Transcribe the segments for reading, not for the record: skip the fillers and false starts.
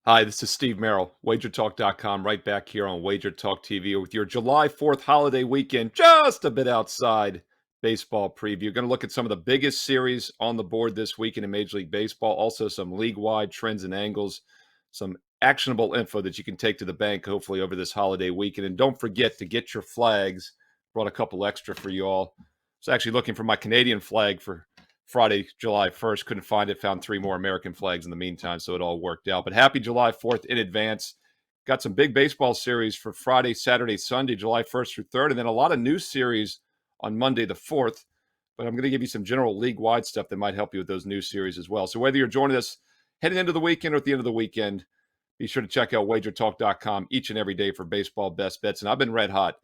Hi, this is Steve Merril, WagerTalk.com, right back here on WagerTalk TV with your July 4th holiday weekend, just a bit outside baseball preview. Going to look at some of the biggest series on the board this weekend in Major League Baseball, also some league-wide trends and angles, some actionable info that you can take to the bank, hopefully, over this holiday weekend. And don't forget to get your flags. Brought a couple extra for you all. I was actually looking for my Canadian flag for Friday, July 1st. Couldn't find it. Found three more American flags in the meantime, so it all worked out. But happy July 4th in advance. Got some big baseball series for Friday, Saturday, Sunday, July 1st through 3rd, and then a lot of news series on Monday the 4th. But I'm going to give you some general league-wide stuff that might help you with those news series as well. So whether you're joining us heading into the weekend or at the end of the weekend, be sure to check out WagerTalk.com each and every day for baseball best bets. And I've been red hot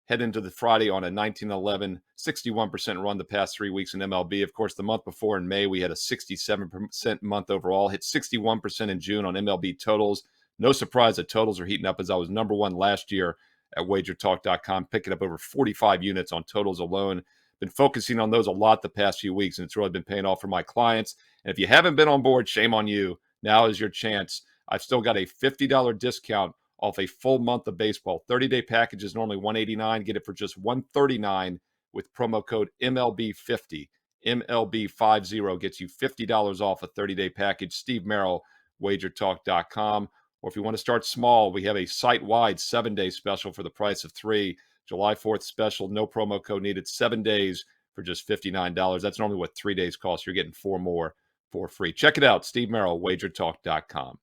head into the Friday on a 19-11, 61% run the past 3 weeks in MLB. Of course, the month before in May, we had a 67% month overall, hit 61% in June on MLB totals. No surprise that totals are heating up as I was number one last year at WagerTalk.com, picking up over 45 units on totals alone. Been focusing on those a lot the past few weeks, and it's really been paying off for my clients. And if you haven't been on board, shame on you. Now is your chance. I've still got a $50 discount off a full month of baseball. 30-day package is normally $189. Get it for just $139 with promo code MLB50. MLB50 gets you $50 off a 30-day package. Steve Merril, WagerTalk.com. Or if you want to start small, we have a site-wide 7-day special for the price of 3. July 4th special, no promo code needed, 7 days for just $59. That's normally what 3 days cost. You're getting 4 more for free. Check it out, Steve Merril, WagerTalk.com.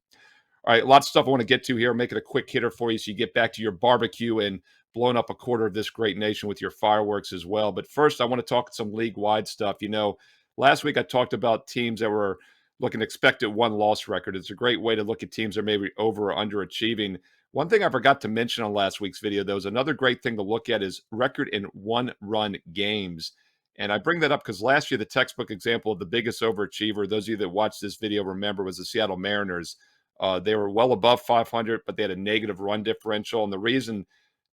All right, lots of stuff I want to get to here. Make it a quick hitter for you so you get back to your barbecue and blowing up a quarter of this great nation with your fireworks as well. But first, I want to talk some league-wide stuff. You know, last week I talked about teams that were looking expected one-loss record. It's a great way to look at teams that are maybe over or underachieving. One thing I forgot to mention on last week's video, though, is another great thing to look at is record in one-run games. And I bring that up because last year, the textbook example of the biggest overachiever, those of you that watched this video remember, was the Seattle Mariners. They were well above 500, but they had a negative run differential. And the reason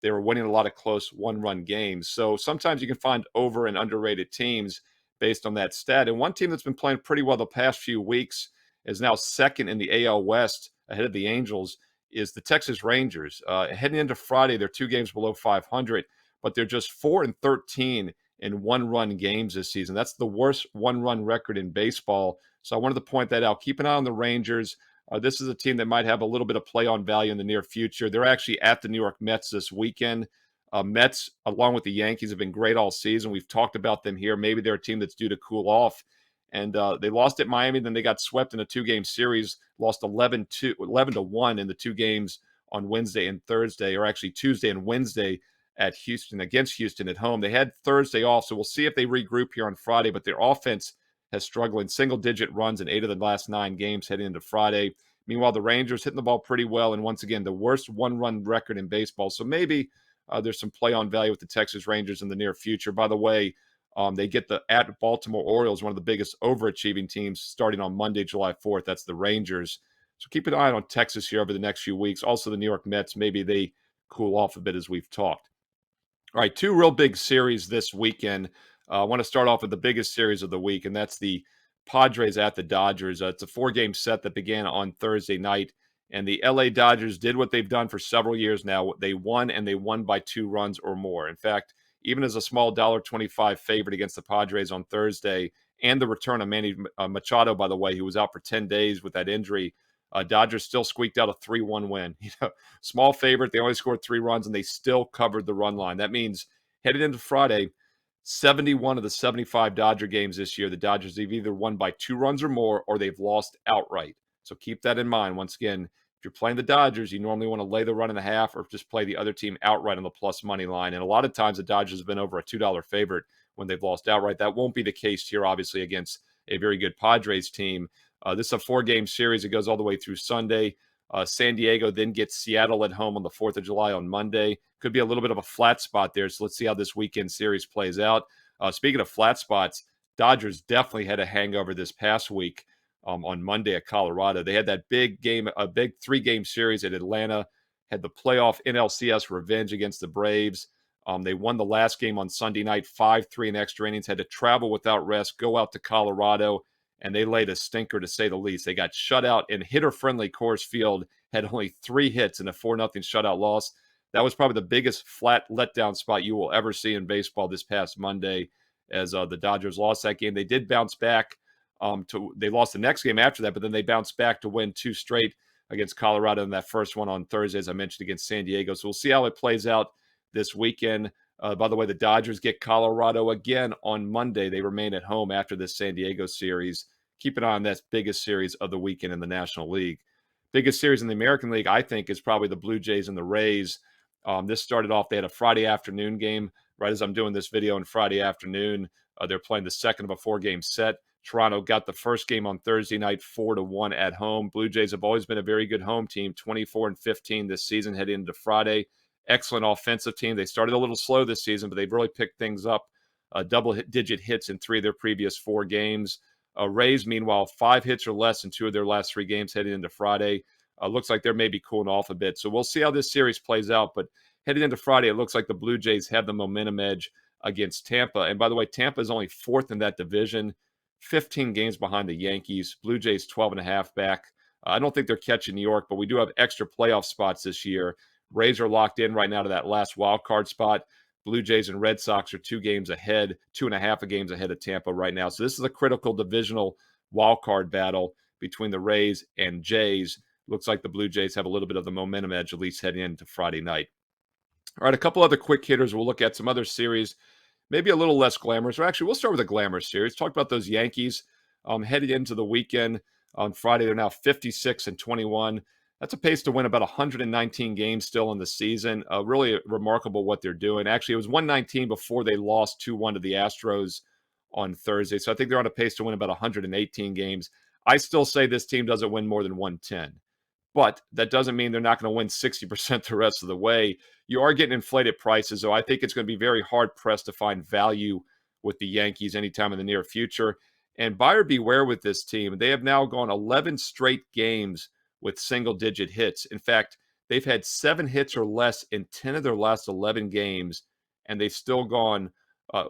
they were winning a lot of close one-run games. So sometimes you can find over and underrated teams based on that stat. And one team that's been playing pretty well the past few weeks is now second in the AL West ahead of the Angels is the Texas Rangers. Heading into Friday, they're 2 games below 500, but they're just 4-13 in one-run games this season. That's the worst one-run record in baseball. So I wanted to point that out. Keep an eye on the Rangers. This is a team that might have a little bit of play on value in the near future. They're actually at the New York Mets this weekend. Mets, along with the Yankees, have been great all season. We've talked about them here. Maybe they're a team that's due to cool off. And they lost at Miami, then they got swept in a 2-game series, lost 11-1 in the 2 games on Wednesday and Thursday, or actually Tuesday and Wednesday at Houston, against Houston at home. They had Thursday off, so we'll see if they regroup here on Friday, but their offense has struggled in single-digit runs in 8 of the last 9 games heading into Friday. Meanwhile, the Rangers hitting the ball pretty well, and once again, the worst one-run record in baseball. So maybe there's some play on value with the Texas Rangers in the near future. By the way, they get the at Baltimore Orioles, one of the biggest overachieving teams, starting on Monday, July 4th. That's the Rangers. So keep an eye on Texas here over the next few weeks. Also, the New York Mets, maybe they cool off a bit as we've talked. All right, 2 real big series this weekend. I want to start off with the biggest series of the week, and that's the Padres at the Dodgers. It's a 4-game set that began on Thursday night, and the LA Dodgers did what they've done for several years now. They won, and they won by 2 runs or more. In fact, even as a small $1.25 favorite against the Padres on Thursday, and the return of Manny Machado, by the way, who was out for 10 days with that injury, Dodgers still squeaked out a 3-1 win. Small favorite. They only scored 3 runs, and they still covered the run line. That means headed into Friday, 71 of the 75 Dodger games this year, the Dodgers have either won by 2 runs or more, or they've lost outright. So keep that in mind. Once again, if you're playing the Dodgers, you normally want to lay the 1.5 or just play the other team outright on the plus money line. And a lot of times the Dodgers have been over a $2 favorite when they've lost outright. That won't be the case here, obviously, against a very good Padres team. This is a 4-game series. It goes all the way through Sunday. San Diego then gets Seattle at home on the 4th of July on Monday. Could be a little bit of a flat spot there, so let's see how this weekend series plays out. Speaking of flat spots, Dodgers definitely had a hangover this past week on Monday at Colorado. They had that big game, a big 3-game series at Atlanta, had the playoff NLCS revenge against the Braves. They won the last game on Sunday night, 5-3 in extra innings, had to travel without rest, go out to Colorado, and they laid a stinker to say the least. They got shut out in hitter-friendly Coors Field had only 3 hits in a 4-0 shutout loss. That was probably the biggest flat letdown spot you will ever see in baseball this past Monday as the Dodgers lost that game. They did bounce back they lost the next game after that, but then they bounced back to win 2 straight against Colorado in that first one on Thursday, as I mentioned, against San Diego. So we'll see how it plays out this weekend. By the way, the Dodgers get Colorado again on Monday. They remain at home after this San Diego series. Keep an eye on that biggest series of the weekend in the National League. Biggest series in the American League, I think, is probably the Blue Jays and the Rays. This started off, they had a Friday afternoon game right as I'm doing this video on Friday afternoon. They're playing the second of a 4-game set. Toronto got the first game on Thursday night, 4-1 at home. Blue Jays have always been a very good home team, 24-15 this season heading into Friday. Excellent offensive team. They started a little slow this season, but they've really picked things up. Double-digit hits in 3 of their previous 4 games. Rays, meanwhile, 5 hits or less in 2 of their last 3 games heading into Friday. Looks like they're maybe cooling off a bit. So we'll see how this series plays out. But heading into Friday, it looks like the Blue Jays have the momentum edge against Tampa. And by the way, Tampa is only 4th in that division, 15 games behind the Yankees. Blue Jays 12.5 back. I don't think they're catching New York, but we do have extra playoff spots this year. Rays are locked in right now to that last wild card spot. Blue Jays and Red Sox are 2 games ahead, 2.5 games ahead of Tampa right now. So this is a critical divisional wild card battle between the Rays and Jays. Looks like the Blue Jays have a little bit of the momentum edge, at least heading into Friday night. All right, a couple other quick hitters. We'll look at some other series, maybe a little less glamorous. Or actually, we'll start with a glamorous series. Talk about those Yankees heading into the weekend. On Friday, they're now 56-21. That's a pace to win about 119 games still in the season. Really remarkable what they're doing. Actually, it was 119 before they lost 2-1 to the Astros on Thursday. So I think they're on a pace to win about 118 games. I still say this team doesn't win more than 110. But that doesn't mean they're not going to win 60% the rest of the way. You are getting inflated prices, so I think it's going to be very hard-pressed to find value with the Yankees anytime in the near future. And buyer beware with this team. They have now gone 11 straight games with single-digit hits. In fact, they've had 7 hits or less in 10 of their last 11 games, and they've still gone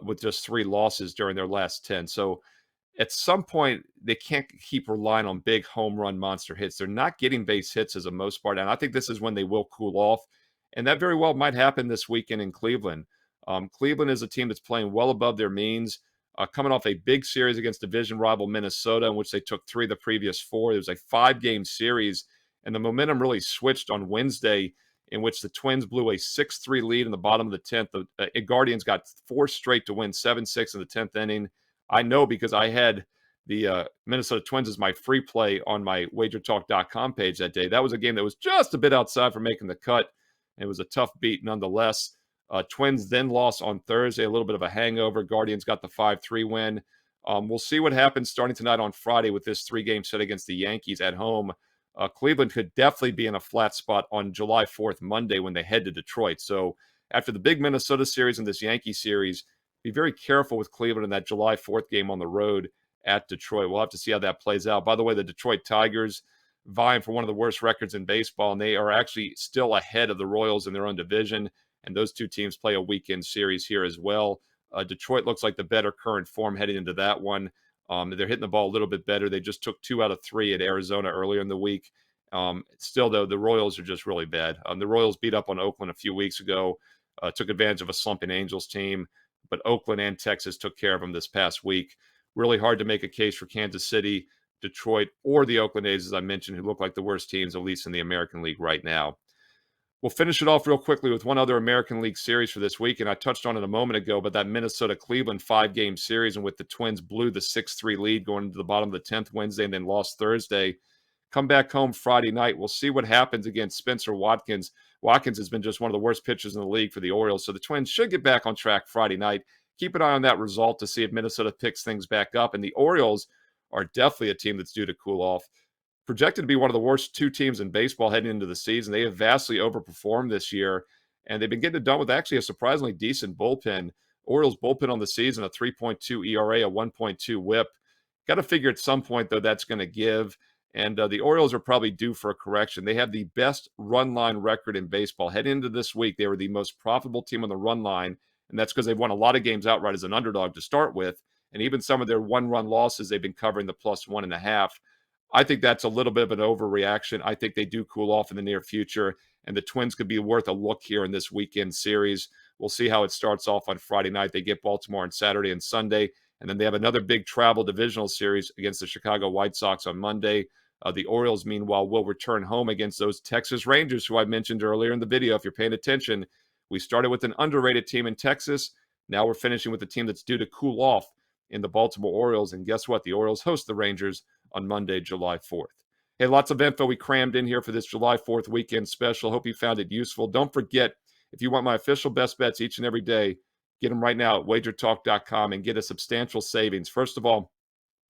with just 3 losses during their last 10. So at some point, they can't keep relying on big home run monster hits. They're not getting base hits as a most part, and I think this is when they will cool off, and that very well might happen this weekend in Cleveland. Cleveland is a team that's playing well above their means, coming off a big series against division rival Minnesota, in which they took 3 of the previous 4. It was a 5-game series, and the momentum really switched on Wednesday, in which the Twins blew a 6-3 lead in the bottom of the 10th. The Guardians got 4 straight to win 7-6 in the 10th inning. I know because I had the Minnesota Twins as my free play on my WagerTalk.com page that day. That was a game that was just a bit outside for making the cut. It was a tough beat nonetheless. Twins then lost on Thursday, a little bit of a hangover. Guardians got the 5-3 win. We'll see what happens starting tonight on Friday with this 3-game set against the Yankees at home. Cleveland could definitely be in a flat spot on July 4th, Monday, when they head to Detroit. So after the big Minnesota series and this Yankee series, be very careful with Cleveland in that July 4th game on the road at Detroit. We'll have to see how that plays out. By the way, the Detroit Tigers vying for one of the worst records in baseball, and they are actually still ahead of the Royals in their own division, and those 2 teams play a weekend series here as well. Detroit looks like the better current form heading into that one. They're hitting the ball a little bit better. They just took 2 out of 3 at Arizona earlier in the week. Still, though, the Royals are just really bad. The Royals beat up on Oakland a few weeks ago, took advantage of a slumping Angels team, but Oakland and Texas took care of them this past week. Really hard to make a case for Kansas City, Detroit, or the Oakland A's, as I mentioned, who look like the worst teams, at least in the American League right now. We'll finish it off real quickly with one other American League series for this week, and I touched on it a moment ago, but that Minnesota-Cleveland 5-game series, in which the Twins blew the 6-3 lead going into the bottom of the 10th Wednesday and then lost Thursday. Come back home Friday night. We'll see what happens against Spencer Watkins. Watkins has been just one of the worst pitchers in the league for the Orioles, so the Twins should get back on track Friday night. Keep an eye on that result to see if Minnesota picks things back up, and the Orioles are definitely a team that's due to cool off. Projected to be one of the worst 2 teams in baseball heading into the season. They have vastly overperformed this year, and they've been getting it done with actually a surprisingly decent bullpen. Orioles bullpen on the season, a 3.2 ERA, a 1.2 whip. Got to figure at some point, though, that's going to give. And the Orioles are probably due for a correction. They have the best run line record in baseball. Heading into this week, they were the most profitable team on the run line, and that's because they've won a lot of games outright as an underdog to start with. And even some of their 1-run losses, they've been covering the +1.5. I think that's a little bit of an overreaction. I think they do cool off in the near future, and the Twins could be worth a look here in this weekend series. We'll see how it starts off on Friday night. They get Baltimore on Saturday and Sunday, and then they have another big travel divisional series against the Chicago White Sox on Monday. The Orioles, meanwhile, will return home against those Texas Rangers, who I mentioned earlier in the video. If you're paying attention, we started with an underrated team in Texas. Now we're finishing with a team that's due to cool off in the Baltimore Orioles. And guess what? The Orioles host the Rangers on Monday, July 4th. Hey, lots of info we crammed in here for this July 4th weekend special. Hope you found it useful. Don't forget, if you want my official best bets each and every day, get them right now at wagertalk.com and get a substantial savings. First of all,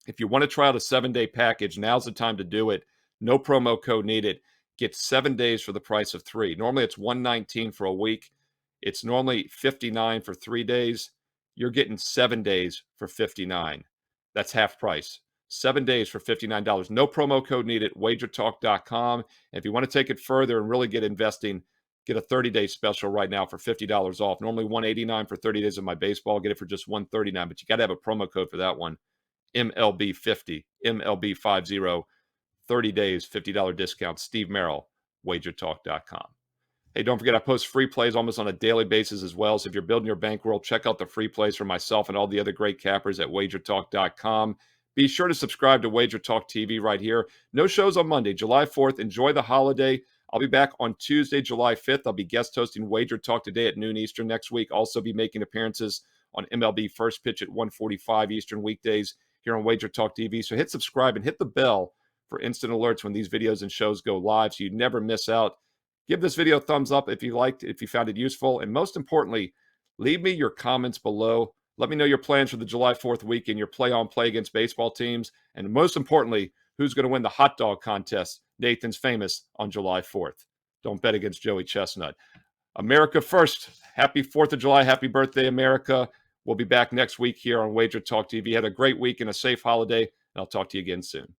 if you want to try out a 7-day package, now's the time to do it. No promo code needed. Get 7 days for the price of 3. Normally it's $119 for a week. It's normally $59 for 3 days. You're getting 7 days for $59. That's half price. 7 days for $59. No promo code needed. Wagertalk.com. And if you want to take it further and really get investing, get a 30-day special right now for $50 off. Normally $189 for 30 days of my baseball. Get it for just $139. But you got to have a promo code for that one. MLB 50, MLB 50, 30 days, $50 discount. Steve Merril, wagertalk.com. Hey, don't forget, I post free plays almost on a daily basis as well. So if you're building your bankroll, check out the free plays for myself and all the other great cappers at wagertalk.com. Be sure to subscribe to Wager Talk TV right here. No shows on Monday, July 4th. Enjoy the holiday. I'll be back on Tuesday, July 5th. I'll be guest hosting Wager Talk today at noon Eastern next week. Also be making appearances on MLB First Pitch at 1:45 Eastern weekdays here on Wager Talk TV. So hit subscribe and hit the bell for instant alerts when these videos and shows go live so you never miss out. Give this video a thumbs up if you liked, if you found it useful. And most importantly, leave me your comments below. Let me know your plans for the July 4th weekend, your play-on-play against baseball teams. And most importantly, who's going to win the hot dog contest, Nathan's Famous, on July 4th. Don't bet against Joey Chestnut. America first. Happy 4th of July. Happy birthday, America. We'll be back next week here on Wager Talk TV. Had a great week and a safe holiday, and I'll talk to you again soon.